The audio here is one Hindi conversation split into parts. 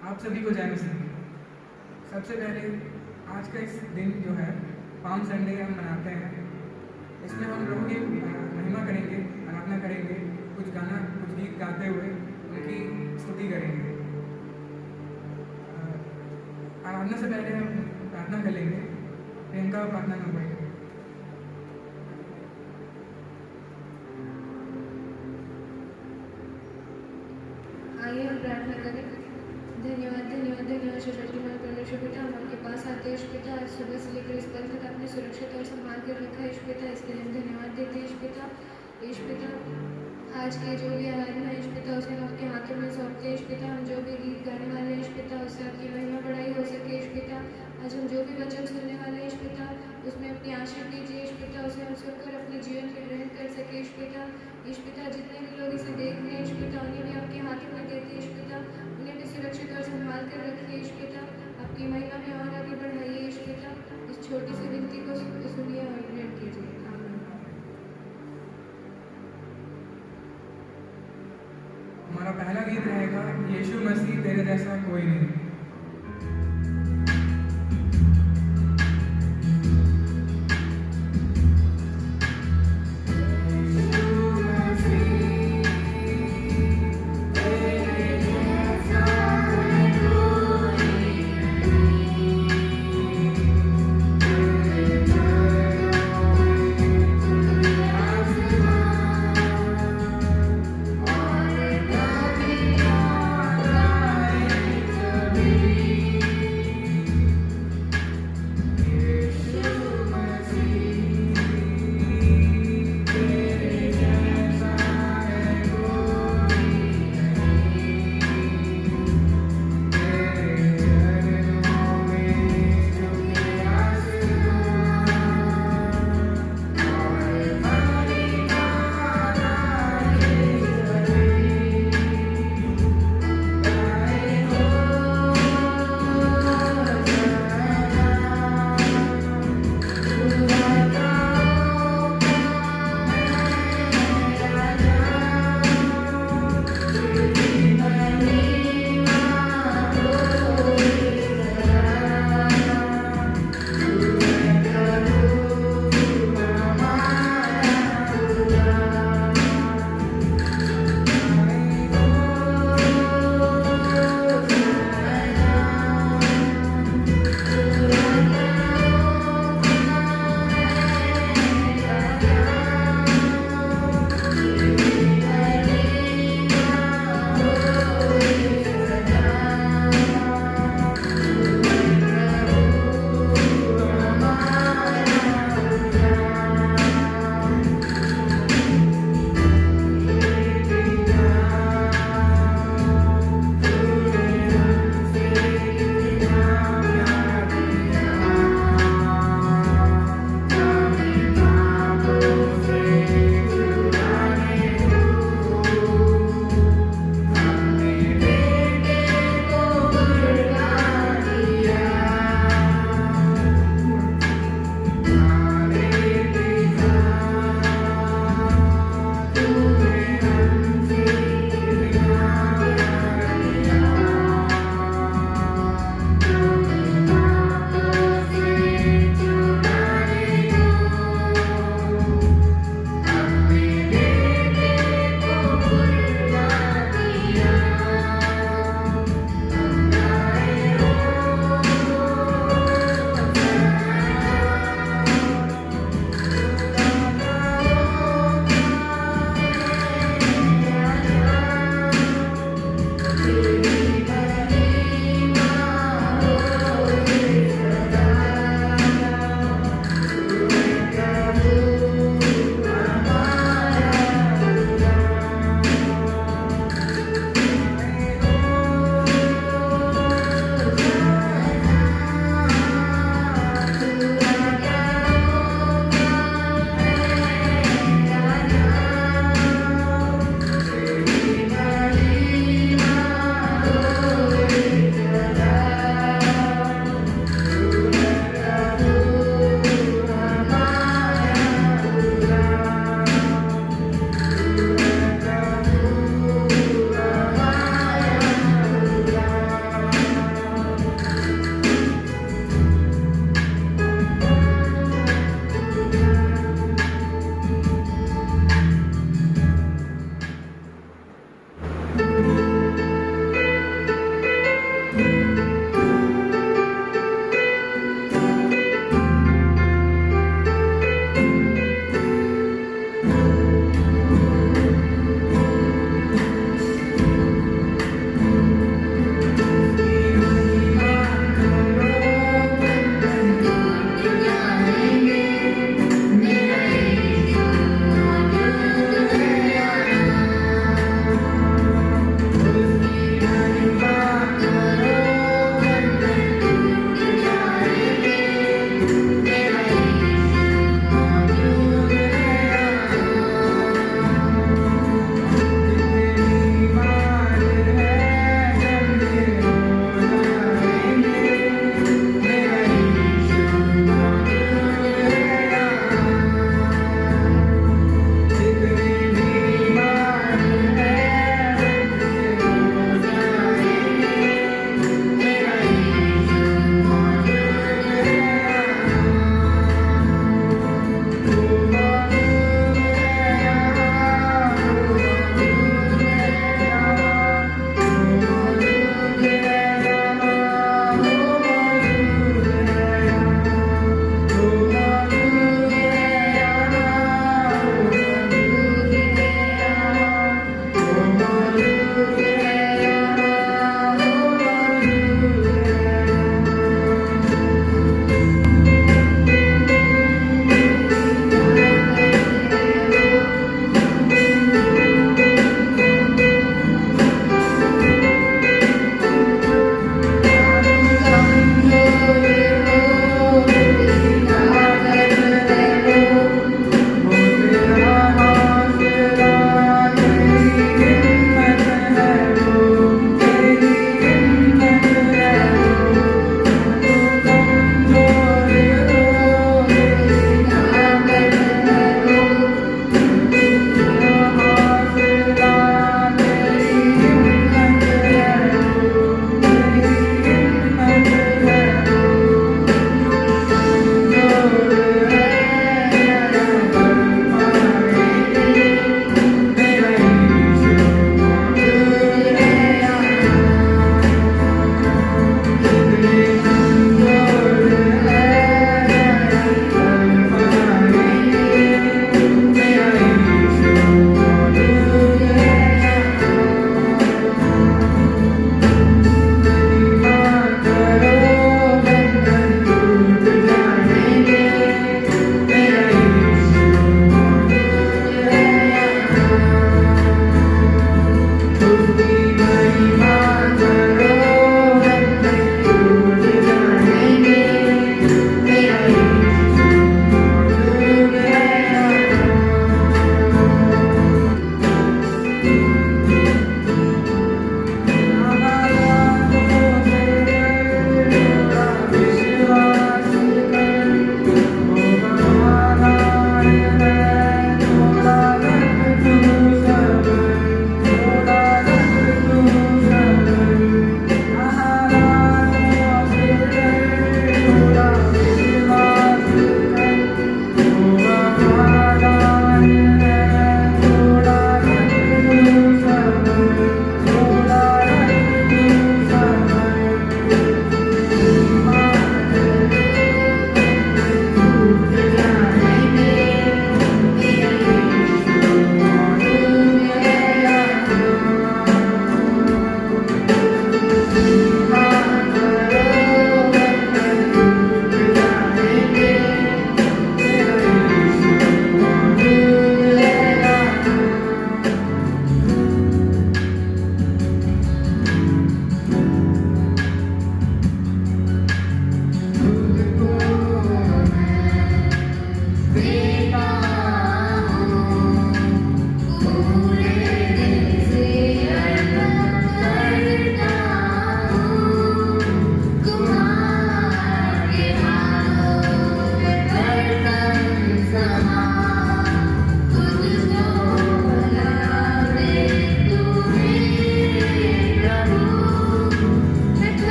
आप सभी को जय मसीह। सबसे पहले आज का इस दिन जो है पाम संडे हम मनाते हैं। इसमें हम प्रभु की महिमा करेंगे, आराधना करेंगे, कुछ गीत गाते हुए उनकी स्तुति करेंगे। आराधना से पहले हम प्रार्थना कर लेंगे। प्रियंका प्रार्थना में पढ़ेंगे। आइए हम प्रार्थना करें। धन्यवाद धन्यवाद धन्यवाद शक्तिमान परमेश्वर पिता, हम आपके पास आते हैं। पिता, आज सुबह से लेकर इस पल तक आपने सुरक्षित और संभाल कर रखा है। पिता, इसके लिए हम धन्यवाद देते हैं। पिता, आज के जो भी आराधना है पिता, उसे हम आपके हाथों में सौंपते हैं। पिता, हम जो भी गीत गाने वाले हैं पिता, उससे आपकी महिमा बढ़ाई हो सके। पिता, आज हम जो भी वचन सुनने वाले हैं पिता, उसमें अपनी आशा कीजिए। पिता, उसे हम सुनकर अपने जीवन में ग्रहण कर सके। पिता, जितने भी लोग इसे देख रहे हैं पिता, उन्हें भी आपके हाथों में देते हैं। पिता, उन्हें भी सुरक्षित और संभाल कर रखिए। पिता, आपकी महिमा में और आगे बढ़ाइए। पिता, इस छोटी सी विनती को सुनिए और ग्रहण कीजिए। हमारा पहला गीत रहेगा यीशु मसीह तेरे जैसा कोई नहीं। और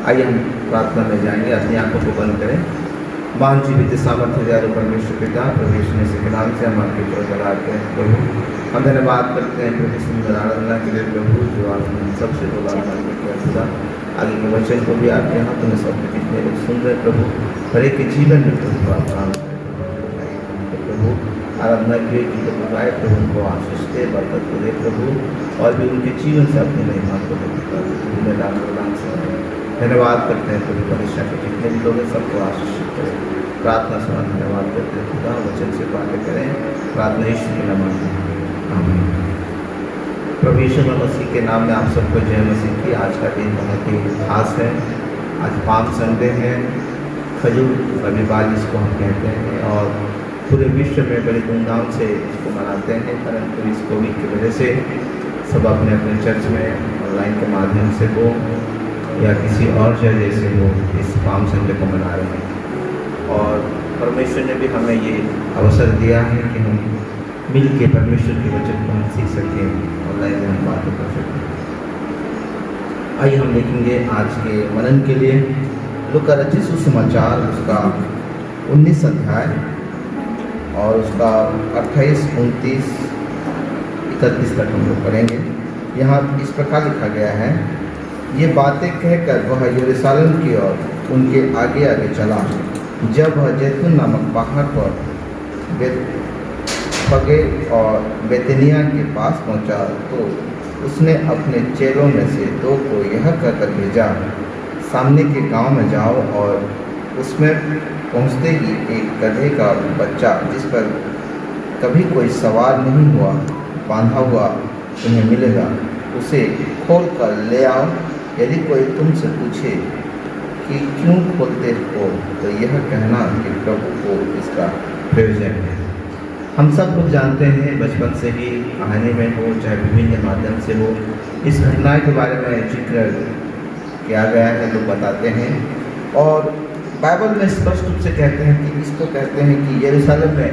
आइए हम प्रार्थना में जाएंगे, अपनी आंखों को बंद करें। महान जीवित सामर्थ्य दयालु परमेश्वर पिता, प्रभु यीशु मसीह के नाम से हम आपके चौधर आते हैं प्रभु। हम धन्यवाद करते हैं प्रभु सुंदर आराधना के लिए प्रभु, जो आपने सबसे बोला खुदा। आगे के वचन को भी आपके हाथों में सब कितने लोग सुन रहे प्रभु, हर एक के जीवन में प्रभु आप काम प्रभु। आराधना के लिए बुलाए प्रभु, उनको आशीष दे, बरकत को दे प्रभु, और भी उनके जीवन से अपनी महिमा को प्रदान से धन्यवाद करते हैं प्रभु। परीक्षा के जितने भी लोग हैं सबको आशीष करें। प्रार्थना सुना धन्यवाद करते हैं खुदा, वचन से बातें करें। प्रार्थना यीशु के नाम में आमीन। प्रभु यीशु मसीह के नाम में आप सबको जय मसीह की। आज का दिन बहुत ही खास है। आज पाम संडे है, खजूर रविवार जिसको हम कहते हैं, और पूरे विश्व में बड़ी धूमधाम से इसको मनाते हैं। परंतु इस कोविड की वजह से सब अपने अपने चर्च में ऑनलाइन के माध्यम से हो या किसी और जगह से हो इस पाम संडे को मना रहे हैं। और परमेश्वर ने भी हमें ये अवसर दिया है कि हम मिल के परमेश्वर के वचन को हम सीख सकें, ऑनलाइन में हम बातें कर सकें। आइए हम देखेंगे आज के मनन के लिए लूका रचित सुसमाचार उसका 19 अध्याय और उसका 28, 29, 31 तक हम लोग पढ़ेंगे। यहाँ इस प्रकार लिखा गया है, ये बातें कहकर वह यरूशलेम की ओर उनके आगे आगे चला। जब वह जैतून नामक पहाड़ पर बेतफगे और बेतनिया के पास पहुंचा, तो उसने अपने चेलों में से 2 को यह कहकर भेजा, सामने के गांव में जाओ और उसमें पहुंचते ही एक गधे का बच्चा जिस पर कभी कोई सवार नहीं हुआ, बांधा हुआ तुम्हें मिलेगा, उसे खोल कर ले आओ। यदि कोई तुमसे पूछे कि क्यों खोलते हो, तो यह कहना कि प्रभु को इसका प्रयोजन है। हम सब लोग जानते हैं, बचपन से ही कहानी में हो चाहे विभिन्न माध्यम से हो, इस घटना के बारे में जिक्र किया गया है, लोग बताते हैं। और बाइबल में स्पष्ट रूप से कहते हैं कि इसको कहते हैं कि यरूशलेम में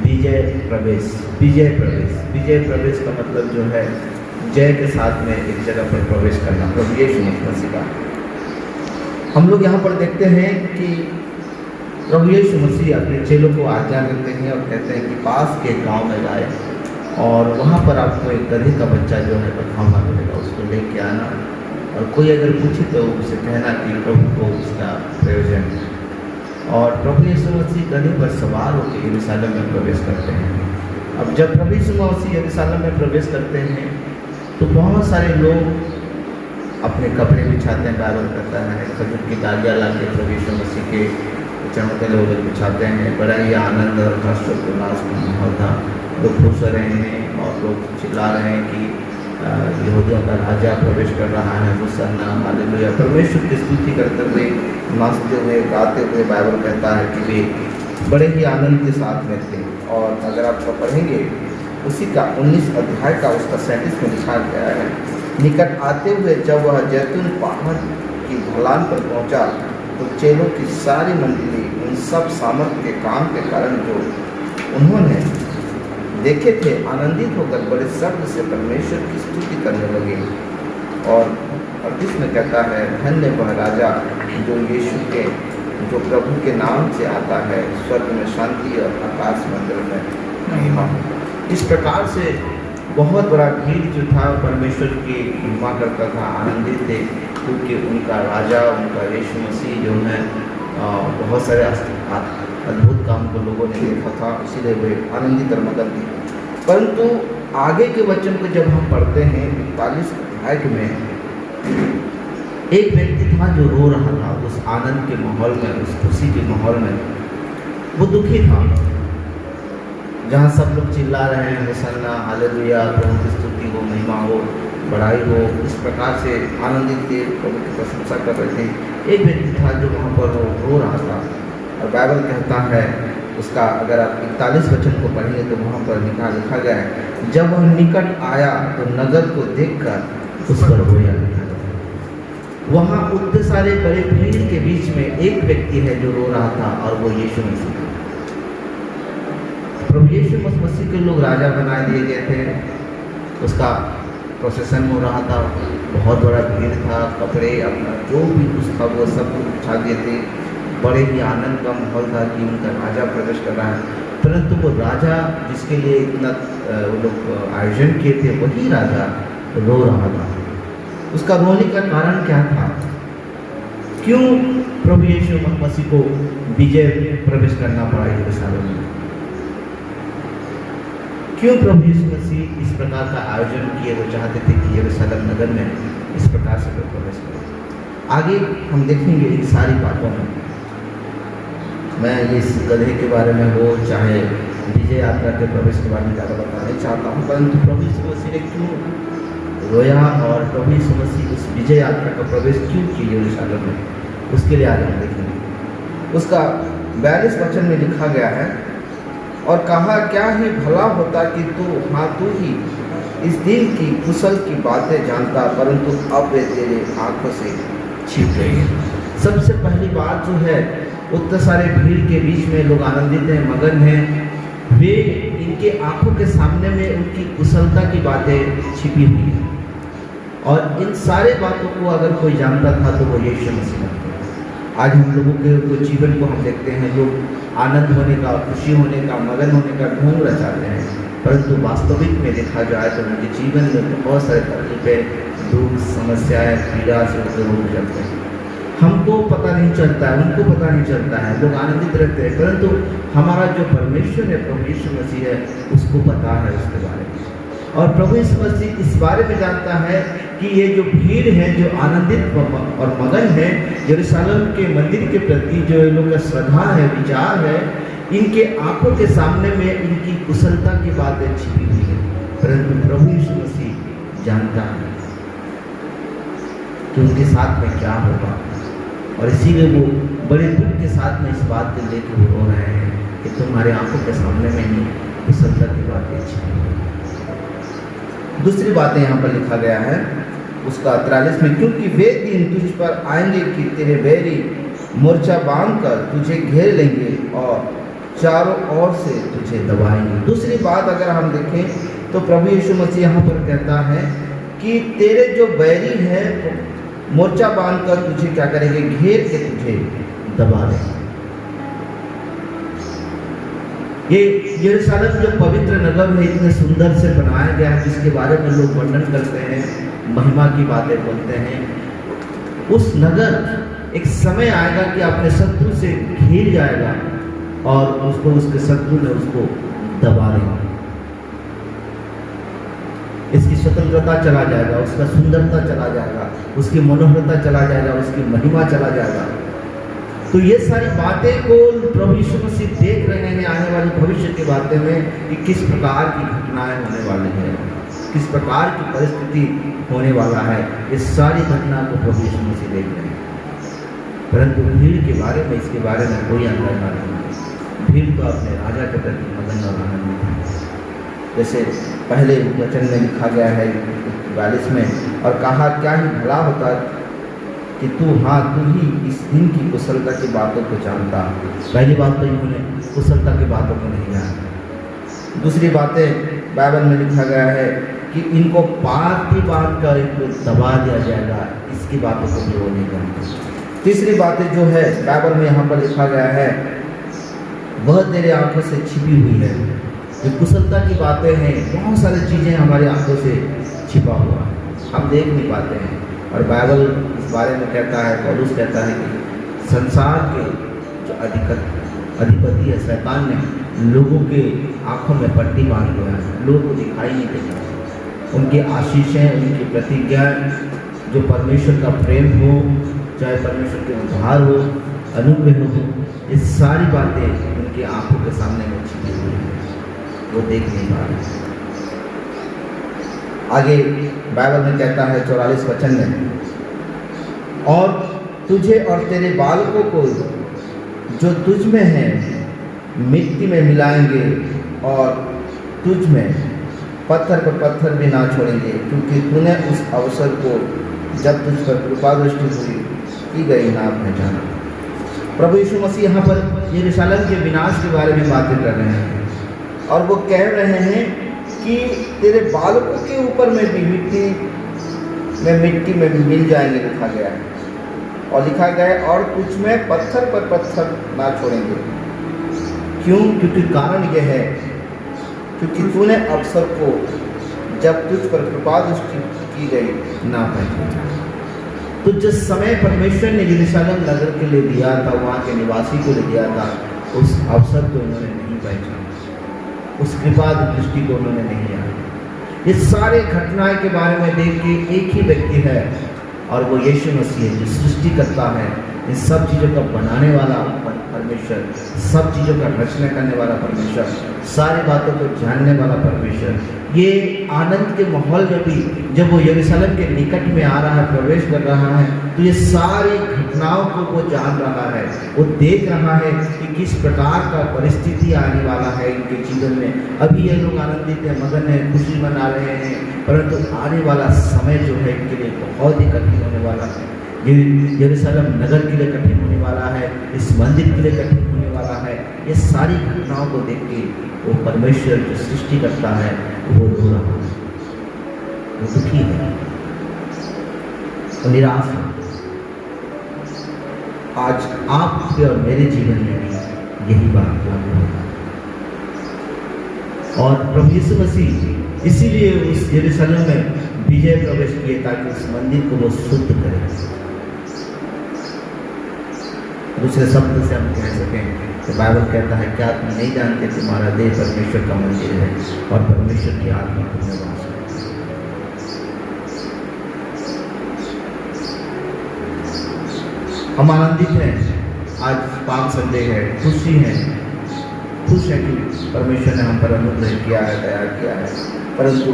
विजय प्रवेश। विजय प्रवेश, विजय प्रवेश का मतलब जो है जय के साथ में एक जगह पर प्रवेश करना, प्रभु यीशु मसीह का। हम लोग यहाँ पर देखते हैं कि प्रभु यीशु मसीह अपने चेलों को आज्ञा देते हैं और कहते हैं कि पास के गांव में जाए और वहाँ पर आपको एक गधे का बच्चा जो है बंधा मिलेगा, उसको लेके आना, और कोई अगर पूछे तो उसे कहना कि प्रभु को उसका प्रयोजन है। और प्रभु यीशु मसीह गधे पर सवार होकर यरूशलेम में प्रवेश करते हैं। अब जब प्रभु यीशु मसीह यरूशलेम में प्रवेश करते हैं तो बहुत सारे लोग अपने कपड़े बिछाते हैं, बाइबल कहता है खजूर की डालियाँ ला के प्रभु यीशु मसीह के चरणों पे लोग बिछाते हैं। बड़ा ही आनंद और हर्षोल्लास का माहौल था, लोग खुश रहे हैं और लोग चिल्ला रहे हैं कि यहूदियों का राजा प्रवेश कर रहा है, होसन्ना, हालेलुया। परमेश्वर की स्तुति करते हुए, नाचते हुए, गाते हुए बाइबल कहता है कि वे बड़े ही आनंद के साथ में थे। और अगर आप पढ़ेंगे उसी का 19 अध्याय का उसका 37 में लिखा गया है, निकट आते हुए जब वह जैतून पहाड़ की ढलान पर पहुंचा, तो चेलों की सारी मंडली उन सब सामर्थ के काम के कारण जो उन्होंने देखे थे आनंदित होकर बड़े शब्द से परमेश्वर की स्तुति करने लगे। और इसमें कहता है, धन्य वह राजा जो यीशु के, जो प्रभु के नाम से आता है, स्वर्ग में शांति और आकाश मंडल में महिमा। इस प्रकार से बहुत बड़ा भीड़ जो था परमेश्वर की महिमा करता था, आनंदित थे, क्योंकि उनका राजा, उनका यीशु मसीह जो है बहुत सारे अद्भुत काम को लोगों ने देखा था, इसीलिए वे आनंदित और मगन थे। परंतु आगे के वचन को जब हम पढ़ते हैं 41 अध्याय में, एक व्यक्ति था जो रो रहा था उस आनंद के माहौल में, उस खुशी के माहौल में। वो दुखी था, जहाँ सब लोग चिल्ला रहे हैं होसन्ना, हालेलुया, प्रभु की स्तुति हो, महिमा हो, बढ़ाई हो, इस प्रकार से आनंदित थे, प्रभु की प्रशंसा कर रहे थे। एक व्यक्ति था जो वहाँ पर रो रहा था। और बाइबल कहता है उसका, अगर आप 41 वचन को पढ़ेंगे तो वहाँ पर लिखा गया है, जब वह निकट आया तो नगर को देखकर उस पर रोया। वहाँ उतने सारे बड़े भीड़ के बीच में एक व्यक्ति है जो रो रहा था, और वो यीशु मसीह। प्रभु यीशु मसीह के लोग राजा बना दिए गए थे, उसका प्रोसेसन हो रहा था, बहुत बड़ा भीड़ था, कपड़े अपना जो भी कुछ था वो सब उठा दिए थे। बड़े ही आनंद का माहौल था कि उनका राजा प्रवेश कर रहा है। परंतु वो राजा जिसके लिए इतना वो लोग आयोजन किए थे, वही राजा रो रहा था। उसका रोने का कारण क्या था? क्यों प्रभु यीशु मसीह को विजय प्रवेश करना पड़ा यरूशलेम में? क्यों प्रभु यीशु मसीह इस प्रकार का आयोजन किए? वो चाहते थे कि यरूशलेम नगर में इस प्रकार से लोग प्रवेश करें। आगे हम देखेंगे इन सारी बातों में। मैं इस गधे के बारे में हो चाहे विजय यात्रा के प्रवेश के बारे में ज़्यादा बताना नहीं चाहता हूँ, परंतु प्रभु यीशु मसीह ने क्यों रोया और प्रभु यीशु मसीह उस विजय यात्रा का प्रवेश क्यों किया यरूशलेम में, उसके लिए आज हम देखेंगे। उसका 42 वचन में लिखा गया है, और कहा क्या ही भला होता कि तू ही इस दिन की कुशल की बातें जानता, परंतु अब वे तेरे आंखों से छिप गई है। सबसे पहली बात जो है, उतने सारे भीड़ के बीच में लोग आनंदित हैं, मगन हैं, वे इनके आंखों के सामने में उनकी कुशलता की बातें छिपी हुई हैं। और इन सारे बातों को अगर कोई जानता था तो वो यीशु मसीह था। आज हम लोगों के जीवन को हम देखते हैं, लोग आनंद होने का, खुशी होने का, मगन होने का ढोंग रचाते हैं, परंतु वास्तविक में देखा जाए तो उनके जीवन में बहुत सारे तकलीफें, दुख, समस्याएं, पीड़ा से जरूर गुजरते हैं। हमको पता नहीं चलता है, उनको पता नहीं चलता है, लोग आनंदित रहते हैं, परंतु हमारा जो परमेश्वर है, प्रभु यीशु मसीह है, उसको पता है उसके बारे में। और प्रभु यीशु मसीह इस बारे में जानता है कि ये जो भीड़ है, जो आनंदित और मगन है यरूशलेम के मंदिर के प्रति, जो इन लोगों का श्रद्धा है, विचार है, इनके आंखों के सामने में इनकी कुशलता की बातें छिपी हुई है, परंतु प्रभु यीशु मसीह जानता है कि उनके साथ में क्या होगा। और इसीलिए वो बड़े दुख के साथ में इस बात को लेकर वो रो रहे हैं कि तुम्हारे आंखों के सामने में ही कुशलता की बातें छिपी हुई है। दूसरी बातें यहाँ पर लिखा गया है उसका 43 में, क्योंकि वे दिन तुझ पर आएंगे कि तेरे बैरी मोर्चा बांधकर तुझे घेर लेंगे और चारों ओर से तुझे दबाएंगे। दूसरी बात अगर हम देखें तो प्रभु यीशु मसीह यहाँ पर कहता है कि तेरे जो बैरी है मोर्चा बांधकर तुझे क्या करेंगे, घेर के तुझे दबा देंगे। ये यरूशलेम जो पवित्र नगर है, इतने सुंदर से बनाया गया है, जिसके बारे में लोग वर्णन करते हैं, महिमा की बातें बोलते हैं। उस नगर एक समय आएगा कि अपने शत्रु से घिर जाएगा और उसको उसके शत्रु ने उसको दबा देगा। इसकी स्वतंत्रता चला जाएगा, उसका सुंदरता चला जाएगा, उसकी मनोहरता चला जाएगा, उसकी महिमा चला जाएगा। तो ये सारी बातें को प्रभु यीशु मसीह देख रहे हैं आने वाले भविष्य की बातें में कि किस प्रकार की घटनाएं होने वाली हैं, किस प्रकार की परिस्थिति होने वाला है। ये सारी घटना को प्रभु यीशु मसीह देख रहे हैं, परंतु भीड़ के बारे में, इसके बारे में कोई अंदाजा नहीं है। भीड़ तो अपने राजा के प्रति मगन और आनंदित है। जैसे पहले वचन में लिखा गया है 42 में, और कहा क्या ही भला होता कि तू ही इस दिन की कुशलता की बातों को जानता। पहली बात तो इन्होंने कुशलता की बातों को नहीं जाना। दूसरी बातें बाइबल में लिखा गया है कि इनको पाती बात कर इनको दबा दिया जाएगा, इसकी बातों को भी वो नहीं जानते। तीसरी बातें जो है बाइबल में यहाँ पर लिखा गया है, वह तेरे आंखों से छिपी हुई है। जो कुशलता की बातें हैं, बहुत सारी चीज़ें हमारी आंखों से छिपा हुआ है, हम देख नहीं पाते हैं। और बाइबल इस बारे में कहता है, पौलुस कहता है कि संसार के जो अधिपति है शैतान ने लोगों के आंखों में पट्टी बांध दिया है, लोगों को दिखाई नहीं देता। उनकी आशीषें, उनकी प्रतिज्ञा, जो परमेश्वर का प्रेम हो, चाहे परमेश्वर के उद्धार हो, अनुग्रह हो, ये सारी बातें उनकी आंखों के सामने में छिपी हुई हैं, वो देख नहीं पा रहे। आगे बाइबल में कहता है 44 वचन में, और तुझे और तेरे बालकों को जो तुझ में है मिट्टी में मिलाएंगे और तुझ में पत्थर पर पत्थर भी ना छोड़ेंगे, क्योंकि तूने उस अवसर को जब तुझ पर कृपा दृष्टि हुई की गई ना पहचाना। प्रभु यीशु मसीह यहाँ पर यरूशलेम के विनाश के बारे में बातें कर रहे हैं, और वो कह रहे हैं कि तेरे बालकों के ऊपर में भी मिट्टी में भी मिल जाएंगे, लिखा गया है। और लिखा गया है और तुझ में पत्थर पर पत्थर ना छोड़ेंगे। क्यों? क्योंकि कारण यह है क्योंकि तूने अवसर को जब तुझ पर कृपा दृष्टि की गई ना पहचाना। तो जिस समय परमेश्वर ने यरूशलेम नगर के लिए दिया था, वहाँ के निवासी को दिया था, उस अवसर को इन्होंने नहीं पहचाना, उस कृपा दृष्टि को उन्होंने नहीं किया। ये सारे घटनाएं के बारे में देख के एक ही व्यक्ति है और वो यीशु मसीह है, जो सृष्टि करता है, इन सब चीज़ों का बनाने वाला परमेश्वर, सब चीज़ों का रचना करने वाला परमेश्वर, सारी बातों को जानने वाला परमेश्वर। ये आनंद के माहौल में भी जब वो यरूशलेम के निकट में आ रहा है, प्रवेश कर रहा है, तो ये सारी घटनाओं को वो जान रहा है, वो देख रहा है कि किस प्रकार का परिस्थिति आने वाला है इनके जीवन में। अभी ये लोग आनंदित हैं, मगन हैं, खुशी मना रहे हैं, परंतु आने वाला समय जो है इनके लिए बहुत ही कठिन होने वाला है। ये यरूशलेम नगर के लिए कठिन होने वाला है, इस मंदिर के लिए कठिन होने वाला है। ये सारी घटनाओं को देख के वो परमेश्वर जो सृष्टि करता है वो रो रहा है, वो दुखी है, वो निराश है। आज आपके और मेरे जीवन में भी यही बात लागू होगा। और प्रभु यीशु मसीह इसीलिए उस यरूशलेम में विजय प्रवेश किए ताकि उस मंदिर को वो शुद्ध करे। दूसरे शब्द से हम कह सकें तो बाइबल कहता है क्या तुम नहीं जानते तुम्हारा देह परमेश्वर का मंदिर है और परमेश्वर की आत्मा तुम्हें वास करती है। हम आनंदित हैं, आज पाम संडे है, खुश है कि परमेश्वर ने हम पर अनुग्रह किया है, दया किया है। परंतु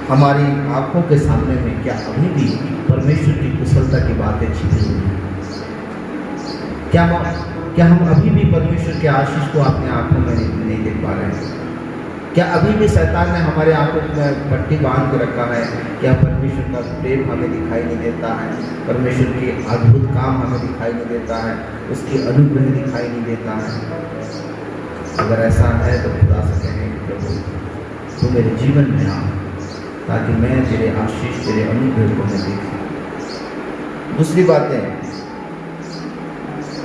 हमारी आंखों के सामने में क्या अभी भी परमेश्वर की कुशलता की बातें छिपी हुई हैं? क्या हम अभी भी परमेश्वर के आशीष को अपने आंखों में नहीं देख पा रहे हैं? क्या अभी भी शैतान ने हमारे आंखों में पट्टी बांध के रखा है? क्या परमेश्वर का प्रेम हमें दिखाई नहीं देता है? परमेश्वर के अद्भुत काम हमें दिखाई नहीं देता है? उसकी अनुग्रह दिखाई नहीं देता है? अगर ऐसा है तो खुदा से कहें प्रभु तू मेरे जीवन में आ ताकि मैं तेरे आशीष, तेरे अनुग्रह को मैं देख सकूं। दूसरी बात है,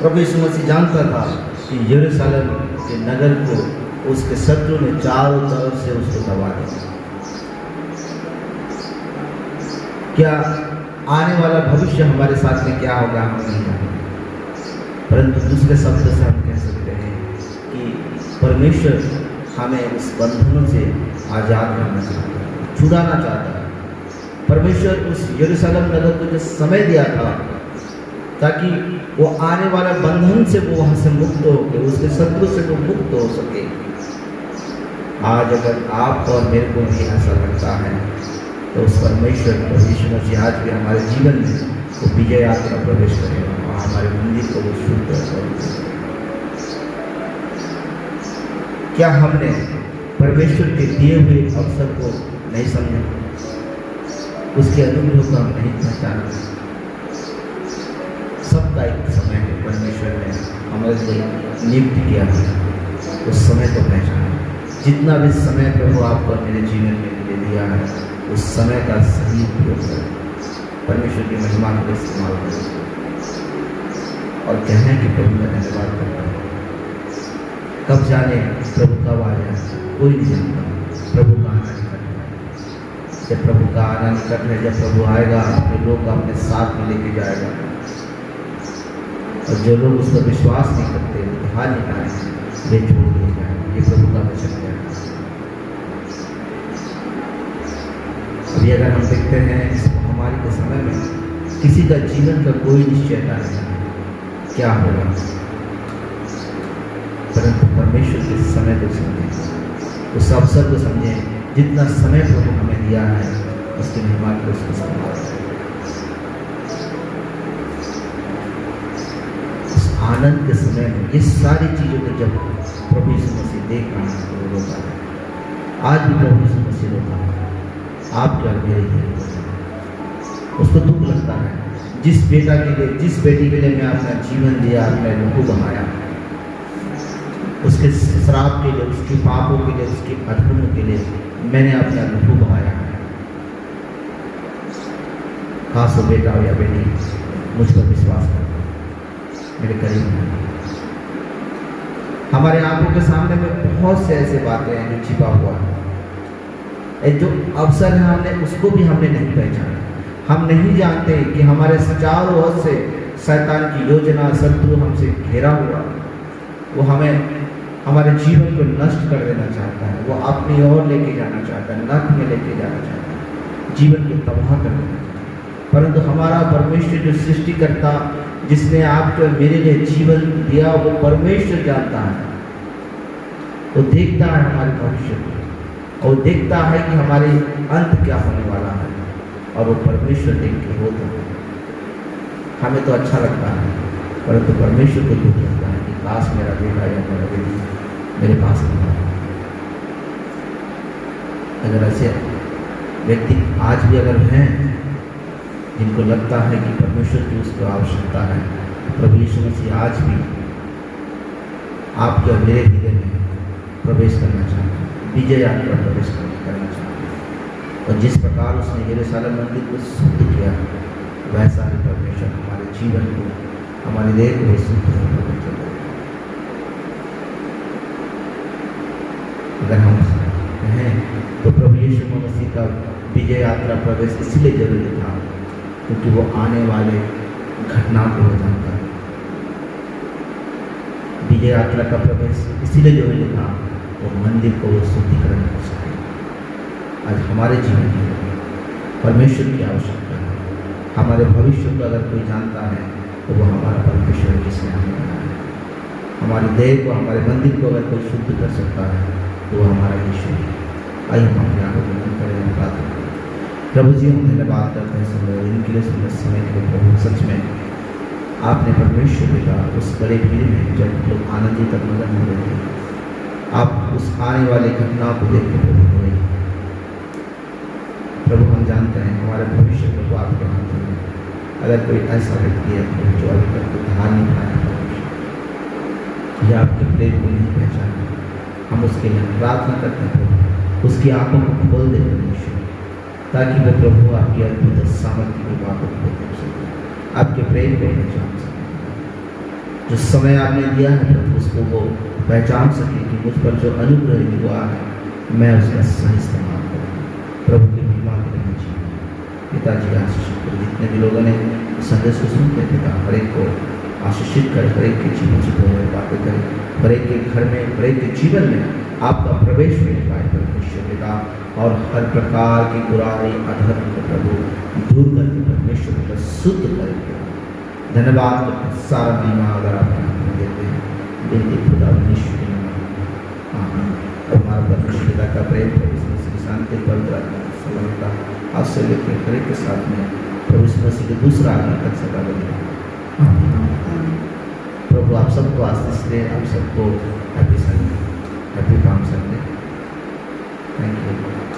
प्रभु यीशु मसीह जानता था कि यरूशलेम के नगर को उसके शत्रु ने चारों तरफ से उसको दबा दिया। क्या आने वाला भविष्य हमारे साथ में क्या होगा हम नहीं जानते, परंतु दूसरे शब्द से हम कह सकते हैं कि परमेश्वर हमें उस बंधनों से आज़ाद करना चाहता है, छुड़ाना चाहता है। परमेश्वर उस यरूशलेम नगर को जो समय दिया था ताकि वो आने वाले बंधन से वो वहाँ से मुक्त हो के उसके शत्रु से वो मुक्त हो सके। आज अगर आप और मेरे को भी ऐसा लगता है तो उस परमेश्वर को यीशु मसीह आज भी हमारे जीवन में वो विजय यात्रा प्रवेश करेगा और हमारे मंदिर को वो शुद्ध करेगा। क्या हमने परमेश्वर के दिए हुए अवसर को नहीं समझा? उसके अनुग्रह को हम नहीं पहचाना? सबका एक समय है, परमेश्वर ने हमारे लिए नियुक्त किया है, उस समय को पहचाना। जितना भी समय प्रभु आपको मेरे जीवन में दे दिया है उस समय का सही उपयोग करें, परमेश्वर की महिमा को इस्तेमाल करें और कहें कि प्रभु मैं धन्यवाद करता हूँ। कब जाने प्रभु कब आ जाए कोई नहीं जानता। प्रभु का आना निकट है, जब प्रभु का आना निकट है, जब प्रभु आएगा अपने लोग को अपने साथ में लेके जाएगा और जो लोग उस पर विश्वास नहीं करते वो हार नहीं पाएंगे, वे छोड़ दिए जाएंगे। ये प्रभु का वचन है। अभी अगर हम देखते हैं इस महामारी के समय में किसी का जीवन का कोई निश्चयता नहीं है क्या होगा, परंतु परमेश्वर के समय को समझें, उस अवसर को समझें। जितना समय प्रभु हमें दिया है उसकी महिमा को उसको इस्तेमाल करें। आनंद के समय में ये सारी चीज़ों को जब प्रभु यीशु मसीह देख रहा है तो वो रोता है। आज भी प्रभु यीशु मसीह रोता है, आप क्या मेरे लिए उसको दुख लगता है। जिस बेटा के लिए, जिस बेटी के लिए मैं अपना जीवन दिया, अपने लहू बहाया, उसके श्राप के लिए, उसके पापों के लिए, उसके अधर्मों के लिए मैंने अपना लहू बहाया है। खास हो बेटा हो या बेटी, मुझ पर विश्वास कर, मेरे करीब है। हमारे आंखों के सामने में बहुत से ऐसे बातें हैं जो छिपा हुआ है। जो अवसर है हमने उसको भी हमने नहीं पहचाना। हम नहीं जानते कि हमारे चारों ओर से शैतान की योजना, शत्रु हमसे घेरा हुआ, वो हमें हमारे जीवन को नष्ट कर देना चाहता है। वो अपनी ओर लेके जाना चाहता है, नरक में लेके जाना चाहता है, जीवन को तबाह कर देना चाहता है। परंतु हमारा परमेश्वर जो सृष्टिकर्ता, जिसने आपके और मेरे लिए जीवन दिया, वो परमेश्वर जानता है। वो देखता है हमारे भविष्य को, और देखता है कि हमारे अंत क्या होने वाला है, और वो परमेश्वर देख के होता है। हमें तो अच्छा लगता है, परंतु परमेश्वर को दुख लगता है कि काश मेरा बेटा या मेरा बेटी मेरे पास नहीं है। अगर ऐसे व्यक्ति आज भी अगर हैं जिनको लगता है कि परमेश्वर की उसको आवश्यकता है, प्रभु यीशु मसीह आज भी आपके और मेरे हृदय में प्रवेश करना चाहते हैं, विजय यात्रा प्रवेश करना चाहते हैं। और जिस प्रकार उसने यरूशलेम मंदिर को शुद्ध किया, वैसा ही परमेश्वर हमारे जीवन को, हमारे देह को शुद्ध करना। अगर हम कहें तो प्रभु यीशु मसीह का विजय यात्रा प्रवेश इसलिए जरूरी था क्योंकि वो आने वाले घटना को हो जानता है। विजय यात्रा का प्रवेश इसीलिए जरूरी था, वो मंदिर को वो शुद्धिकरण कर सके। आज हमारे जीवन में परमेश्वर की आवश्यकता है। हमारे भविष्य को अगर कोई जानता है तो वो हमारा परमेश्वर, जिसने हमें बनाया है। हमारे देह को, हमारे मंदिर को अगर कोई शुद्ध कर सकता है तो वो हमारा ईश्वर है। आइए हम अपने आंखों को बंद करें, प्रार्थना करें। प्रभु जी, हम धन्यवाद करते हैं समय इनके लिए, सुंदर समय के लिए। प्रभु सच में आपने परमेश्वर पिता उस बड़े भीड़ में जब लोग आनंदित और मगन हो रहे थे, आप उस आने वाली घटना को देख के प्रभु हुए। प्रभु हम जानते हैं हमारे भविष्य को आपके हाथ में। अगर कोई ऐसा व्यक्ति है जो अभी तक ध्यान नहीं पाया या आपके प्रेम को नहीं पहचाना, हम उसके लिए प्रार्थना करते हैं प्रभु उसकी आंखों को खोल दे परमेश्वर, ताकि वो प्रभु आपकी अद्भुत सामर्थ्य की बातों को देख सके, आपके प्रेम को पहचान सके। जो समय आपने दिया है प्रभु उसको वो पहचान सके कि मुझ पर जो अनुग्रह हुआ है मैं उसका सही इस्तेमाल करूँ। प्रभु की महिमा के लिए पिताजी आशीष करो। जितने भी लोगों ने संदेश को सुनते पिता, हर एक को आशीषित कर, हर एक के जीवन से बोले बातें करें, हर एक के घर में, हर एक के जीवन में आपका प्रवेश मिल पाए परमेश्वर पिता, और हर प्रकार की बुराई अधर्म को प्रभु दूर करके परमेश्वर को शुद्ध करके धन्यवाद करते। सारा महिमा अगर आपके हाथ में देते हैं, देते खुदा परमेश्वर के नाम। आमीन। हमारा परमेश्वर पिता का प्रेम, प्रभु शांति, पवित्र समझता आज से लेकर हर एक के साथ में प्रभु मसीह के दूसरा आगमन तक सदा बने। प्रभु आप सबको आशीष दे, आप सबको happy Sunday, happy palm Sunday. Thank you.